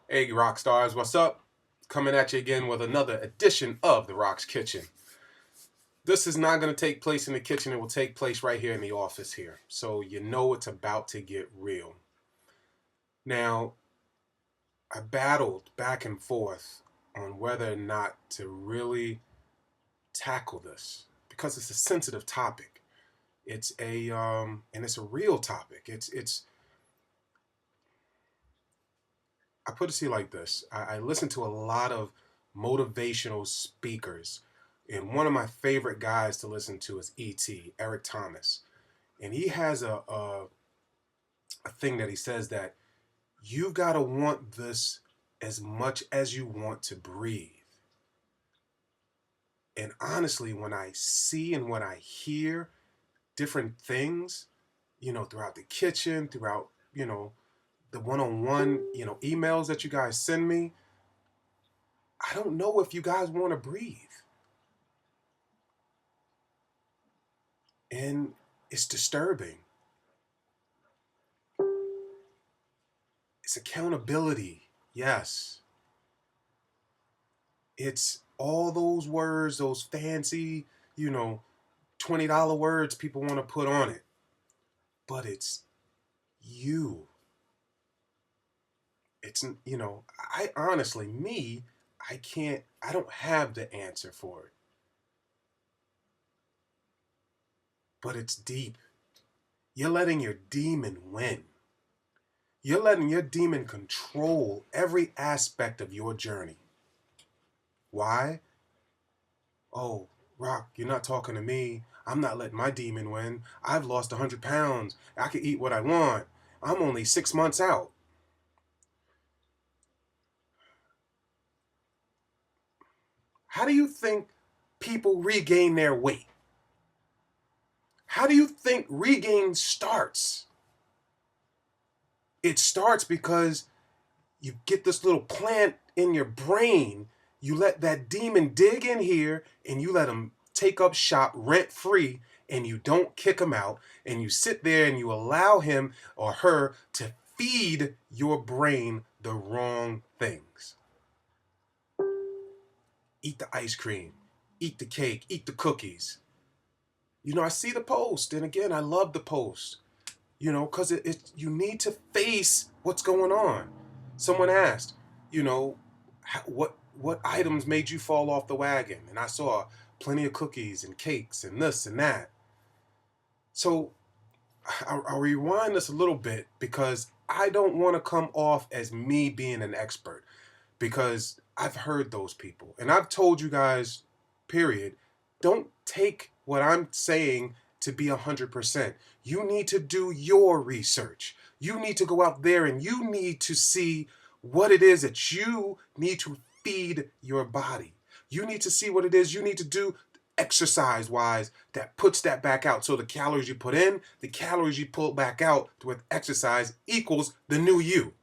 Hey, rock stars, what's up? Coming at you again with another edition of The Rock's Kitchen. This is not going to take place in the kitchen, it will take place right here in the office here. So you know it's about to get real. Now, I battled back and forth on whether or not to really tackle this because it's a sensitive topic. It's a real topic. I put it to you like this. I listen to a lot of motivational speakers, and one of my favorite guys to listen to is Eric Thomas. And he has a thing that he says that you got to want this as much as you want to breathe. And honestly, when I see and when I hear different things, throughout the kitchen, throughout, the one-on-one, emails that you guys send me, I don't know if you guys want to breathe. And it's disturbing. It's accountability. Yes. It's all those words, those fancy, $20 words people want to put on it. But it's you. I honestly, I don't have the answer for it. But it's deep. You're letting your demon win. You're letting your demon control every aspect of your journey. Why? Oh, Rock, you're not talking to me. I'm not letting my demon win. I've lost 100 pounds. I can eat what I want. I'm only 6 months out. How do you think people regain their weight? How do you think regain starts? It starts because you get this little plant in your brain. You let that demon dig in here and you let him take up shop rent free, and you don't kick him out, and you sit there and you allow him or her to feed your brain the wrong things. Eat the ice cream, eat the cake, eat the cookies. I see the post, and again, I love the post, because you need to face what's going on. Someone asked, you know, what items made you fall off the wagon? And I saw plenty of cookies and cakes and this and that. So I'll rewind this a little bit because I don't want to come off as me being an expert, because I've heard those people. And I've told you guys, period, don't take what I'm saying to be 100%. You need to do your research. You need to go out there and you need to see what it is that you need to feed your body. You need to see what it is you need to do exercise wise that puts that back out. So the calories you put in, the calories you pull back out with exercise equals the new you.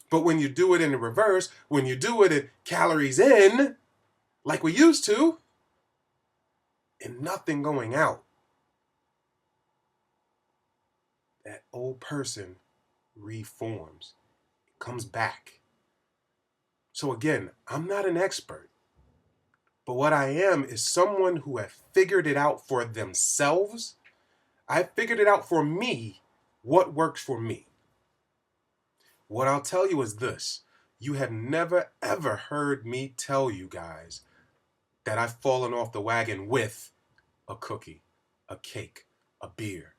But when you do it in the reverse, when you do it in calories in, like we used to, and nothing going out, that old person reforms, comes back. So again, I'm not an expert, but what I am is someone who has figured it out for themselves. I figured it out for me, what works for me. What I'll tell you is this: you have never ever heard me tell you guys that I've fallen off the wagon with a cookie, a cake, a beer,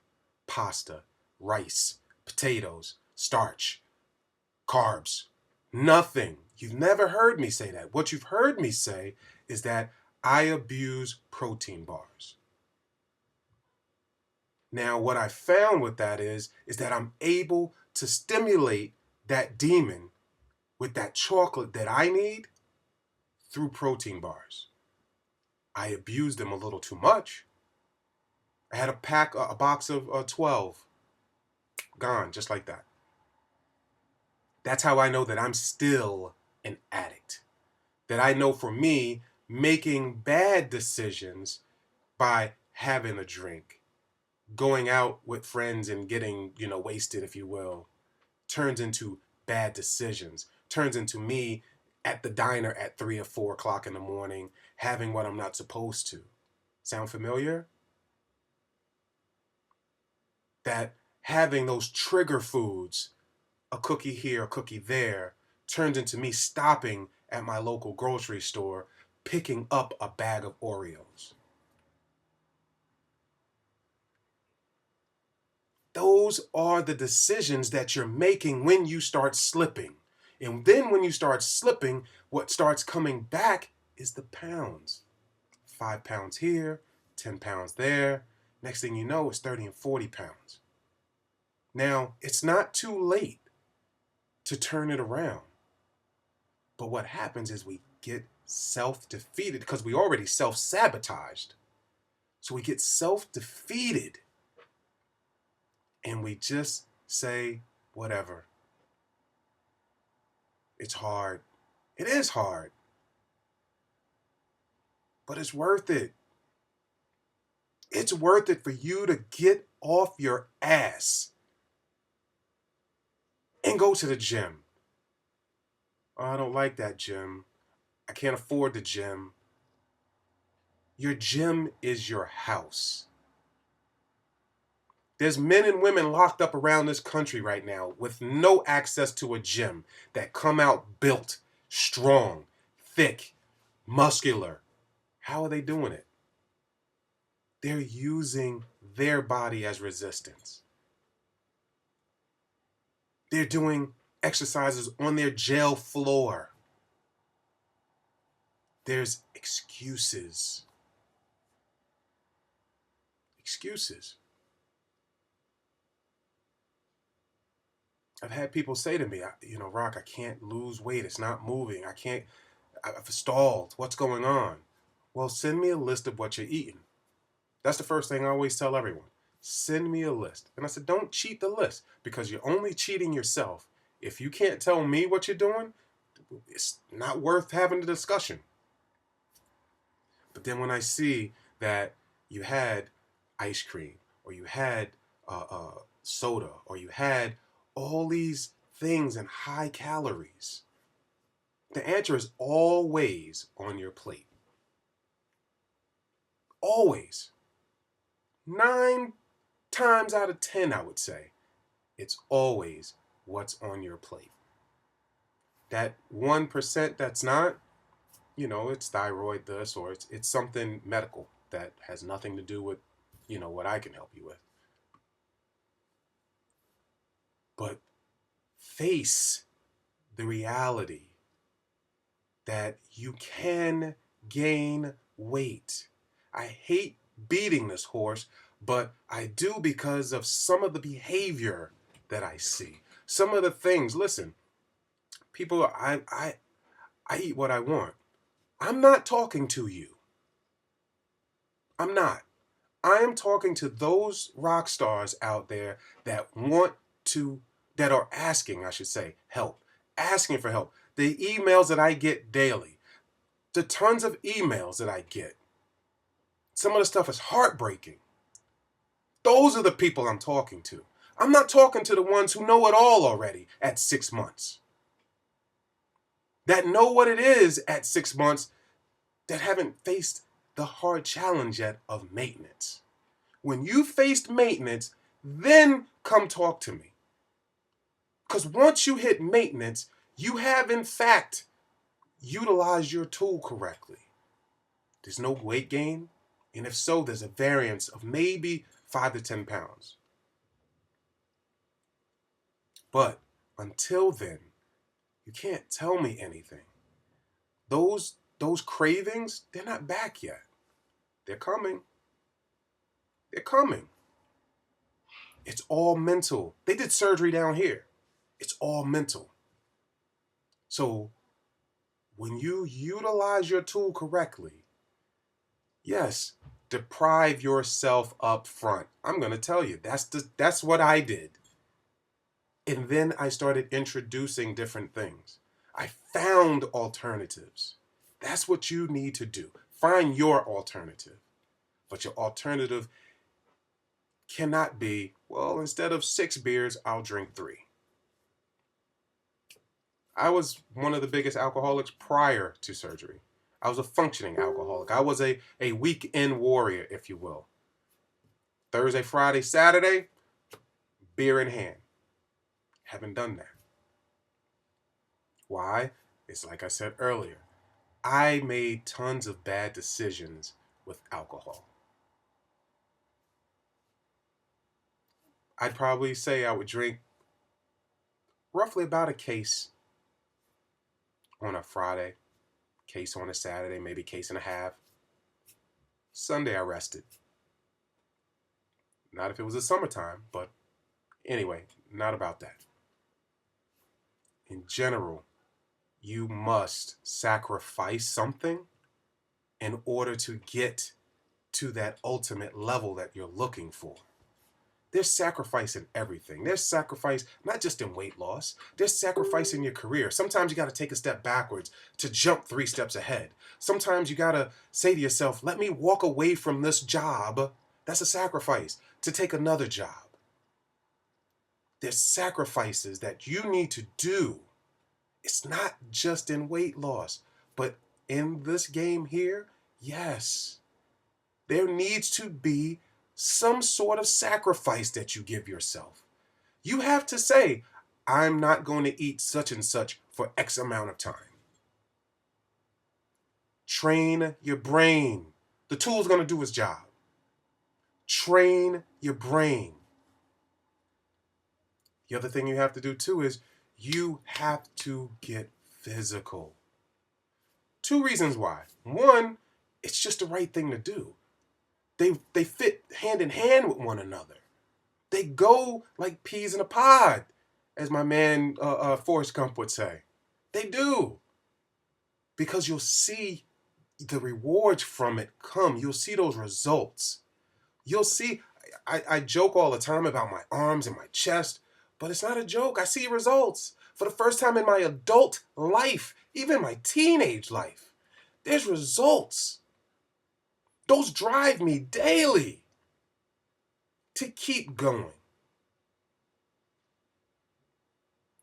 pasta, rice, potatoes, starch, carbs. Nothing. You've never heard me say that. What you've heard me say is that I abuse protein bars. Now, what I found with that is that I'm able to stimulate that demon with that chocolate that I need through protein bars. I abused them a little too much. I had a box of 12. Gone, just like that. That's how I know that I'm still an addict. That I know for me, making bad decisions by having a drink, going out with friends and getting, wasted, if you will, turns into bad decisions. turns into me at the diner at 3 or 4 o'clock in the morning, having what I'm not supposed to. Sound familiar? That having those trigger foods, a cookie here, a cookie there, turns into me stopping at my local grocery store, picking up a bag of Oreos. Those are the decisions that you're making when you start slipping. And then when you start slipping, what starts coming back is the pounds. 5 pounds here, 10 pounds there. Next thing you know, it's 30 and 40 pounds. Now, it's not too late to turn it around. But what happens is we get self-defeated because we already self-sabotaged. So we get self-defeated and we just say, whatever. It's hard. It is hard. But it's worth it. It's worth it for you to get off your ass and go to the gym. Oh, I don't like that gym. I can't afford the gym. Your gym is your house. There's men and women locked up around this country right now with no access to a gym that come out built, strong, thick, muscular. How are they doing it? They're using their body as resistance. They're doing exercises on their jail floor. There's excuses. Excuses. I've had people say to me, Rock, I can't lose weight. It's not moving. I've stalled. What's going on? Well, send me a list of what you're eating. That's the first thing I always tell everyone. Send me a list. And I said, don't cheat the list because you're only cheating yourself. If you can't tell me what you're doing, it's not worth having the discussion. But then when I see that you had ice cream or you had soda or you had all these things in high calories, the answer is always on your plate. Always. 9 times out of 10, I would say, it's always what's on your plate. That 1% that's not, it's thyroid this, or it's something medical that has nothing to do with, what I can help you with. But face the reality that you can gain weight. I hate beating this horse, but I do because of some of the behavior that I see. Some of the things, listen, people, I eat what I want. I'm not talking to you. I'm not. I am talking to those rock stars out there that that are asking, I should say, help. Asking for help. The emails that I get daily. The tons of emails that I get. Some of the stuff is heartbreaking. Those are the people I'm talking to. I'm not talking to the ones who know it all already at 6 months. That know what it is at 6 months, that haven't faced the hard challenge yet of maintenance. When you faced maintenance, then come talk to me. Because once you hit maintenance, you have in fact utilized your tool correctly. There's no weight gain, and if so, there's a variance of maybe 5 to 10 pounds. But until then, you can't tell me anything. Those cravings, they're not back yet. They're coming. They're coming. It's all mental. They did surgery down here. It's all mental. So when you utilize your tool correctly, yes, deprive yourself up front. I'm going to tell you, that's what I did. And then I started introducing different things. I found alternatives. That's what you need to do. Find your alternative. But your alternative cannot be, well, instead of 6 beers, I'll drink 3. I was one of the biggest alcoholics prior to surgery. I was a functioning alcoholic. I was a weekend warrior, if you will. Thursday, Friday, Saturday, beer in hand. Haven't done that. Why? It's like I said earlier. I made tons of bad decisions with alcohol. I'd probably say I would drink roughly about a case on a Friday, case on a Saturday, maybe case and a half. Sunday I rested. Not if it was the summertime, but anyway, not about that. In general, you must sacrifice something in order to get to that ultimate level that you're looking for. There's sacrifice in everything. There's sacrifice not just in weight loss. There's sacrifice in your career. Sometimes you got to take a step backwards to jump 3 steps ahead. Sometimes you got to say to yourself, let me walk away from this job. That's a sacrifice to take another job. There's sacrifices that you need to do. It's not just in weight loss, but in this game here, yes, there needs to be some sort of sacrifice that you give yourself. You have to say, I'm not going to eat such and such for X amount of time. Train your brain. The tool's going to do its job. Train your brain. The other thing you have to do too is you have to get physical. 2 reasons why. 1, it's just the right thing to do. They fit hand in hand with one another. They go like peas in a pod, as my man Forrest Gump would say. They do. Because you'll see the rewards from it come. You'll see those results. You'll see, I joke all the time about my arms and my chest, but it's not a joke. I see results. For the first time in my adult life, even my teenage life, there's results. Those drive me daily to keep going.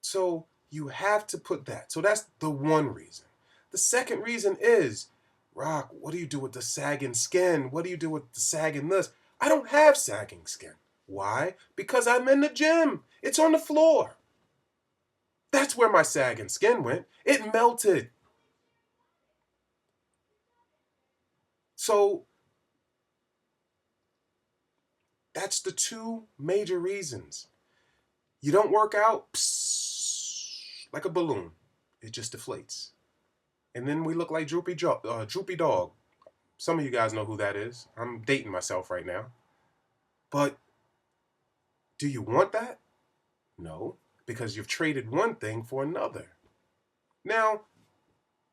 So you have to put that. So that's the 1 reason. The second reason is, Rock, what do you do with the sagging skin? What do you do with the sagging this? I don't have sagging skin. Why? Because I'm in the gym. It's on the floor. That's where my sagging skin went. It melted. So that's the 2 major reasons. You don't work out like a balloon. It just deflates. And then we look like droopy dog. Some of you guys know who that is. I'm dating myself right now. But do you want that? No, because you've traded one thing for another. Now,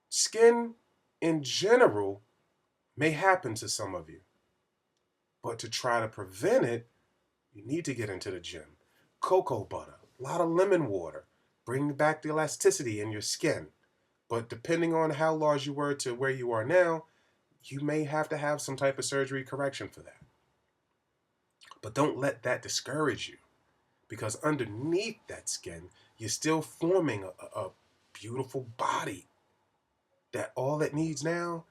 skin in general may happen to some of you. But to try to prevent it, you need to get into the gym. Cocoa butter, a lot of lemon water, bring back the elasticity in your skin. But depending on how large you were to where you are now, you may have to have some type of surgery correction for that. But don't let that discourage you, because underneath that skin, you're still forming a beautiful body that all it needs now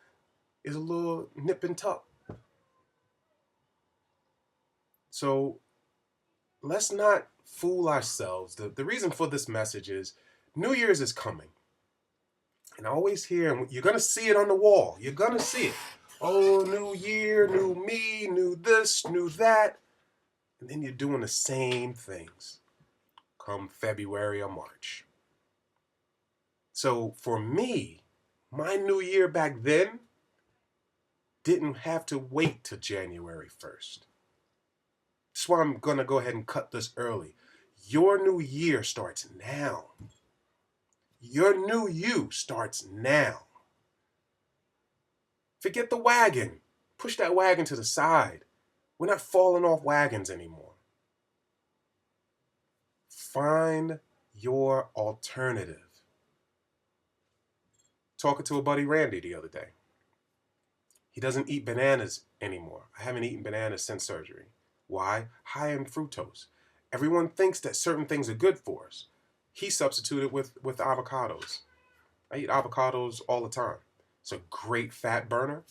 is a little nip and tuck. So let's not fool ourselves. The reason for this message is New Year's is coming. And I always hear, and you're going to see it on the wall. You're going to see it. Oh, new year, new me, new this, new that. And then you're doing the same things come February or March. So for me, my new year back then didn't have to wait till January 1st. That's why I'm going to go ahead and cut this early. Your new year starts now. Your new you starts now. Forget the wagon. Push that wagon to the side. We're not falling off wagons anymore. Find your alternative. Talking to a buddy, Randy, the other day. He doesn't eat bananas anymore. I haven't eaten bananas since surgery. Why? High in fructose. Everyone thinks that certain things are good for us. he substituted with avocados. I eat avocados all the time. It's a great fat burner.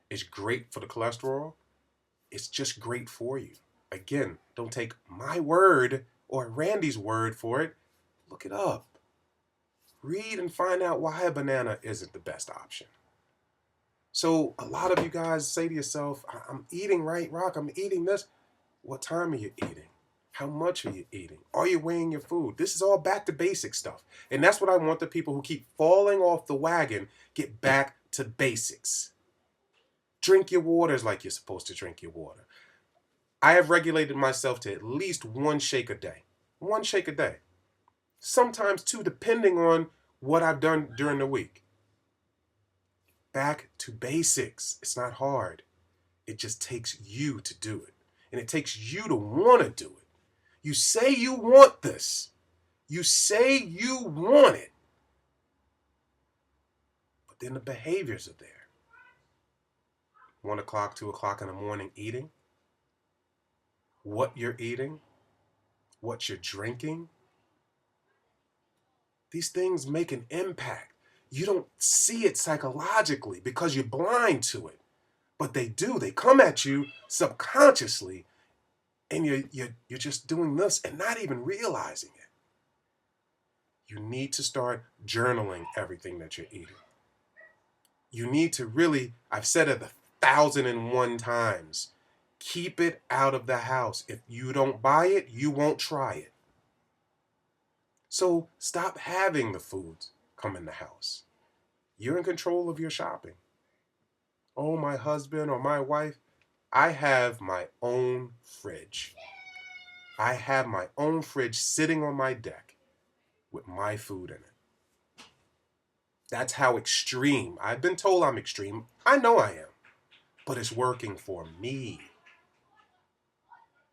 It's great for the cholesterol. It's just great for you. Again, don't take my word or Randy's word for it. Look it up. Read and find out why a banana isn't the best option. So a lot of you guys say to yourself, I'm eating right, Rock. I'm eating this. What time are you eating? How much are you eating? Are you weighing your food? This is all back to basic stuff. And that's what I want the people who keep falling off the wagon get back to basics. Drink your waters like you're supposed to drink your water. I have regulated myself to at least one shake a day. One shake a day. Sometimes two, depending on what I've done during the week. Back to basics. It's not hard. It just takes you to do it. And it takes you to want to do it. You say you want this. You say you want it. But then the behaviors are there. 1 o'clock, 2 o'clock in the morning eating. What you're eating. What you're drinking. These things make an impact. You don't see it psychologically because you're blind to it. But they do. They come at you subconsciously. And you're just doing this and not even realizing it. You need to start journaling everything that you're eating. You need to really, I've said it 1,001 times, keep it out of the house. If you don't buy it, you won't try it. So stop having the foods come in the house. You're in control of your shopping. Oh, my husband or my wife, I have my own fridge. I have my own fridge sitting on my deck with my food in it. That's how extreme. I've been told I'm extreme. I know I am. But it's working for me.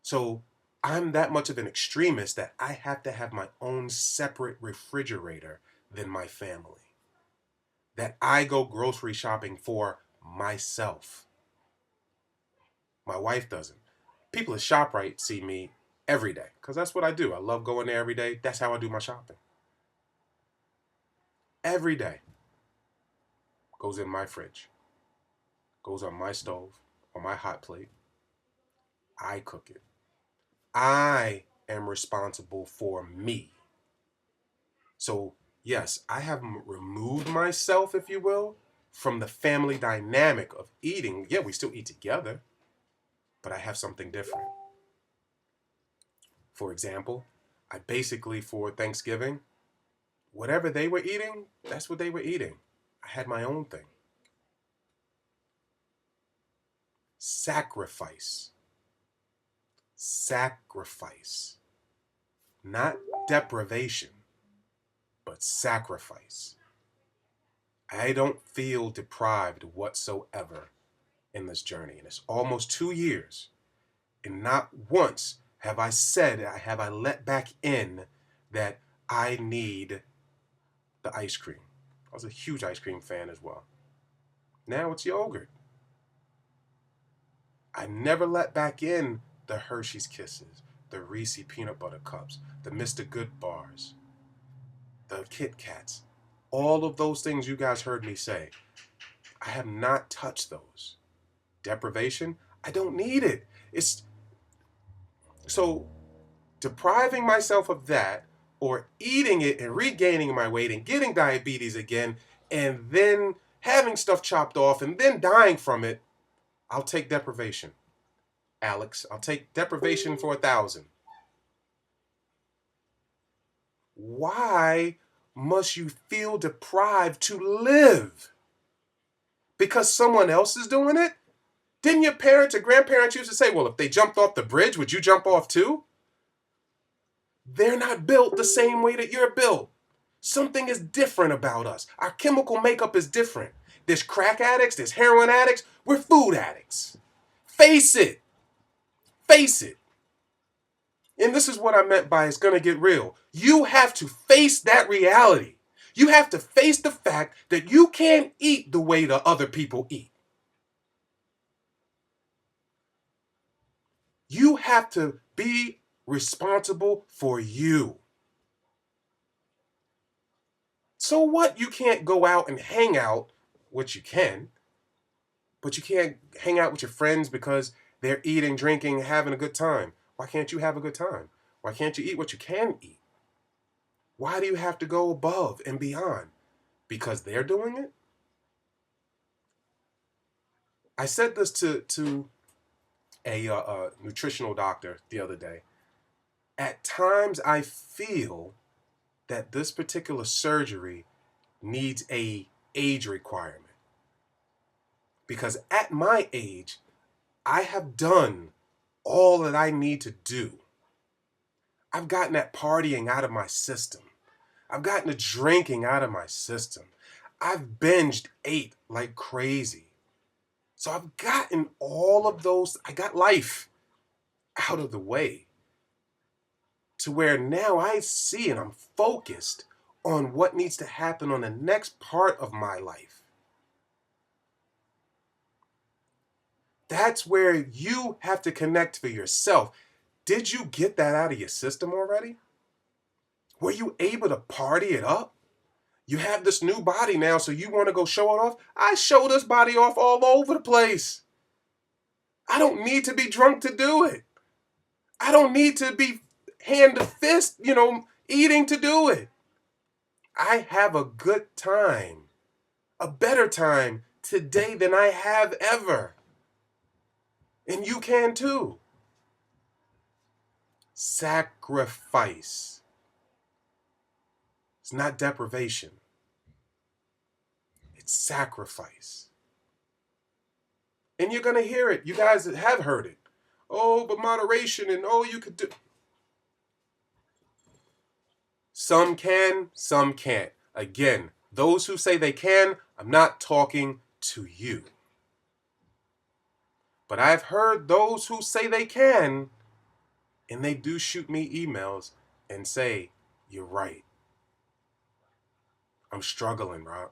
So I'm that much of an extremist that I have to have my own separate refrigerator than my family. That I go grocery shopping for myself. My wife doesn't. People at ShopRite see me every day because that's what I do. I love going there every day. That's how I do my shopping. Every day goes in my fridge, goes on my stove, on my hot plate. I cook it. I am responsible for me. So, yes, I have removed myself, if you will, from the family dynamic of eating. Yeah, we still eat together, but I have something different. For example, I basically, for Thanksgiving, whatever they were eating, that's what they were eating. I had my own thing. Sacrifice. Sacrifice. Not deprivation, but sacrifice. I don't feel deprived whatsoever in this journey. And it's almost 2 years. And not once have I said, have I let back in that I need the ice cream. I was a huge ice cream fan as well. Now it's yogurt. I never let back in the Hershey's Kisses, the Reese Peanut Butter Cups, the Mr. Good bars, the Kit Kats. All of those things you guys heard me say. I have not touched those. Deprivation, I don't need it. It's so depriving myself of that or eating it and regaining my weight and getting diabetes again and then having stuff chopped off and then dying from it, I'll take deprivation. Alex, I'll take deprivation for 1,000. Why must you feel deprived to live? Because someone else is doing it? Didn't your parents or grandparents used to say, well, if they jumped off the bridge, would you jump off too? They're not built the same way that you're built. Something is different about us. Our chemical makeup is different. There's crack addicts, there's heroin addicts, we're food addicts. Face it. Face it. And this is what I meant by it's going to get real. You have to face that reality. You have to face the fact that you can't eat the way the other people eat. You have to be responsible for you. So what? You can't go out and hang out, which you can, but you can't hang out with your friends because they're eating, drinking, having a good time. Why can't you have a good time? Why can't you eat what you can eat? Why do you have to go above and beyond? Because they're doing it? I said this to a nutritional doctor the other day. At times, I feel that this particular surgery needs a age requirement. Because at my age, I have done all that I need to do. I've gotten that partying out of my system. I've gotten the drinking out of my system. I've binged ate like crazy. So I've gotten all of those, I got life out of the way to where now I see and I'm focused on what needs to happen on the next part of my life. That's where you have to connect for yourself. Did you get that out of your system already? Were you able to party it up? You have this new body now, so you want to go show it off? I show this body off all over the place. I don't need to be drunk to do it. I don't need to be hand to fist, eating to do it. I have a good time, a better time today than I have ever. And you can too. Sacrifice. It's not deprivation. It's sacrifice. And you're going to hear it. You guys have heard it. Oh, but moderation and oh, you could do. Some can, some can't. Again, those who say they can, I'm not talking to you. But I've heard those who say they can, and they do shoot me emails and say, you're right. I'm struggling, Rob.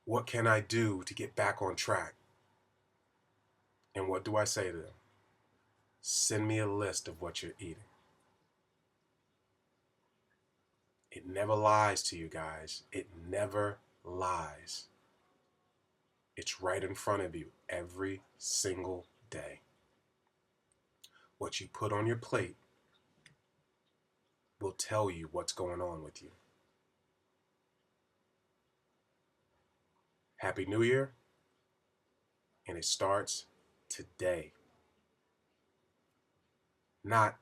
What can I do to get back on track? And what do I say to them? Send me a list of what you're eating. It never lies to you guys. It never lies. It's right in front of you every single day. What you put on your plate will tell you what's going on with you. Happy New Year, and it starts today. Not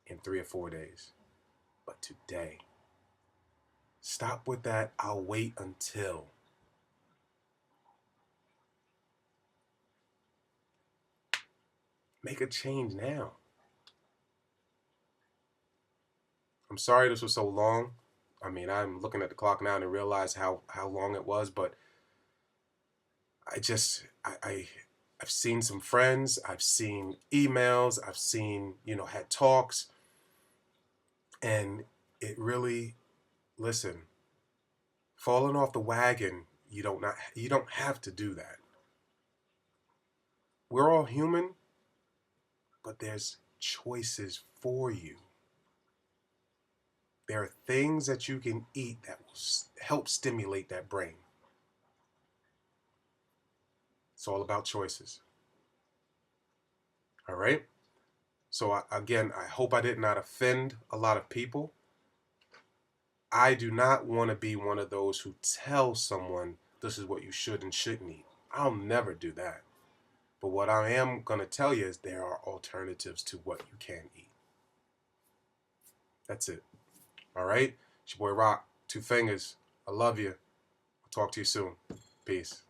in 3 or 4 days, but today. Stop with that, I'll wait until. Make a change now. I'm sorry this was so long. I mean, I'm looking at the clock now and I realize how long it was, but I've seen some friends, I've seen emails, I've seen, had talks, and it really, listen, falling off the wagon, you don't have to do that. We're all human, but there's choices for you. There are things that you can eat that will help stimulate that brain. It's all about choices. All right? So again, I hope I did not offend a lot of people. I do not want to be one of those who tell someone this is what you should and shouldn't eat. I'll never do that. But what I am going to tell you is there are alternatives to what you can eat. That's it. All right? It's your boy Rock, 2 fingers. I love you. I'll talk to you soon. Peace.